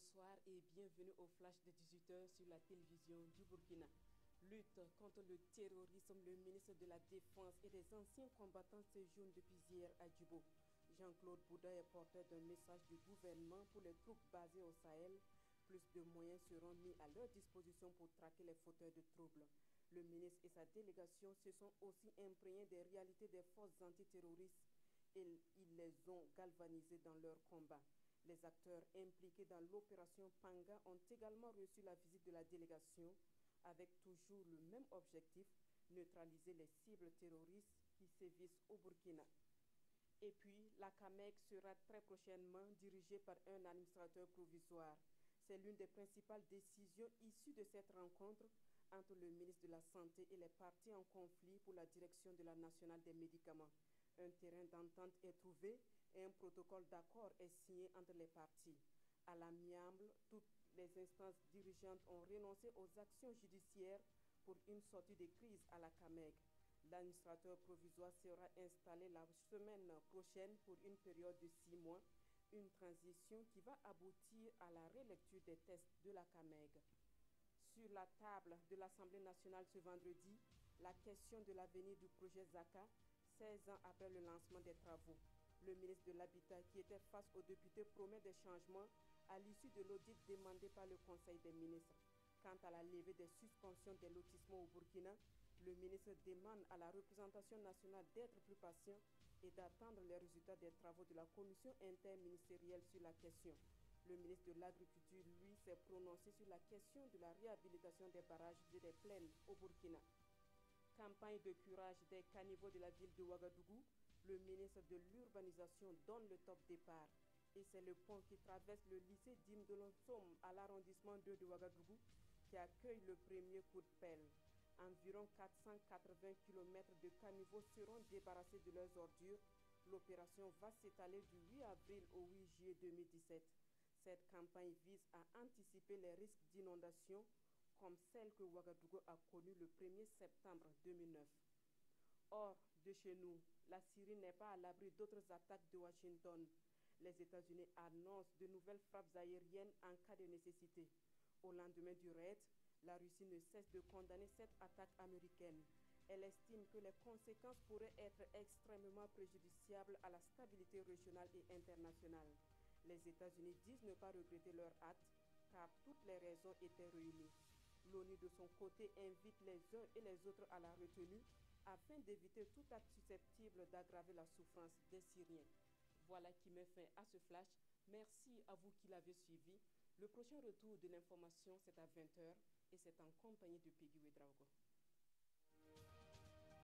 bonsoir et bienvenue au flash de 18h sur la télévision du Burkina. Lutte contre le terrorisme, le ministre de la Défense et des anciens combattants séjournent depuis hier à Djibo. Jean-Claude Bouda est porteur d'un message du gouvernement pour les troupes basées au Sahel. Plus de moyens seront mis à leur disposition pour traquer les fauteurs de troubles. Le ministre et sa délégation se sont aussi imprégnés des réalités des forces antiterroristes et ils les ont galvanisés dans leur combat. Les acteurs impliqués dans l'opération Panga ont également reçu la visite de la délégation avec toujours le même objectif, neutraliser les cibles terroristes qui sévissent au Burkina. Et puis, la CAMEC sera très prochainement dirigée par un administrateur provisoire. C'est l'une des principales décisions issues de cette rencontre entre le ministre de la Santé et les partis en conflit pour la direction de la nationale des médicaments. Un terrain d'entente est trouvé et un protocole d'accord est signé entre les parties. À l'amiable, toutes les instances dirigeantes ont renoncé aux actions judiciaires pour une sortie de crise à la CAMEG. L'administrateur provisoire sera installé la semaine prochaine pour une période de 6 mois, une transition qui va aboutir à la relecture des tests de la CAMEG. Sur la table de l'Assemblée nationale ce vendredi, la question de l'avenir du projet ZACA, 16 ans après le lancement des travaux. Le ministre de l'Habitat, qui était face aux députés, promet des changements à l'issue de l'audit demandé par le Conseil des ministres. Quant à la levée des suspensions des lotissements au Burkina, le ministre demande à la représentation nationale d'être plus patient et d'attendre les résultats des travaux de la commission interministérielle sur la question. Le ministre de l'Agriculture, lui, s'est prononcé sur la question de la réhabilitation des barrages et des plaines au Burkina. Campagne de curage des caniveaux de la ville de Ouagadougou, le ministre de l'Urbanisation donne le top départ. Et c'est le pont qui traverse le lycée d'Imdolonsom à l'arrondissement 2 de Ouagadougou qui accueille le premier coup de pelle. Environ 480 km de caniveaux seront débarrassés de leurs ordures. L'opération va s'étaler du 8 avril au 8 juillet 2017. Cette campagne vise à anticiper les risques d'inondation comme celle que Ouagadougou a connue le 1er septembre 2009. Hors de chez nous, la Syrie n'est pas à l'abri d'autres attaques de Washington. Les États-Unis annoncent de nouvelles frappes aériennes en cas de nécessité. Au lendemain du raid, la Russie ne cesse de condamner cette attaque américaine. Elle estime que les conséquences pourraient être extrêmement préjudiciables à la stabilité régionale et internationale. Les États-Unis disent ne pas regretter leur acte car toutes les raisons étaient réunies. L'ONU de son côté invite les uns et les autres à la retenue afin d'éviter tout acte susceptible d'aggraver la souffrance des Syriens. Voilà qui met fin à ce flash. Merci à vous qui l'avez suivi. Le prochain retour de l'information, c'est à 20h et c'est en compagnie de Peggy Ouedraogo.